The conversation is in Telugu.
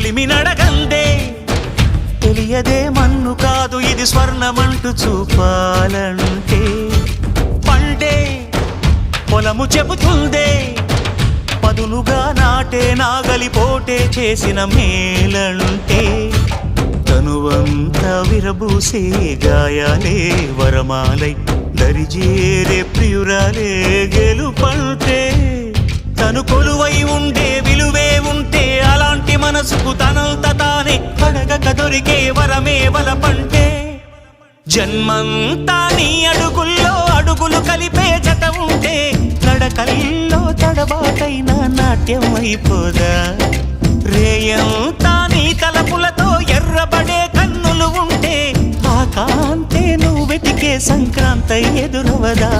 కొలిమి నడగందే తెలియదే మన్ను కాదు ఇది స్వర్ణమంటూ చూపాలంటే పండే పొలము చెబుతుందే పదునుగా నాటే నాగలిపోటే చేసిన మేలంటే తనువంతా విరబూసే గాయాలే వరమాలై దరిజేరే ప్రియురాలే గెలుపంటే తను కొలువై ఉండే విలువే ఉంటే అలాంటి మనసుకు తనంత తానే అడగక దొరికే వరమే వలపంటే జన్మంతా నీ అడుగుల్లో అడుగులు కలిపే జత ఉంటే నడకల్లో తడబాటైన నాట్యం అయిపోదా రేయంతా నీ తలపులతో ఎర్రబడే కన్నులు ఉంటే ఆ కాంతే నువ్వు వెతికే సంక్రాంతి ఎదురవదా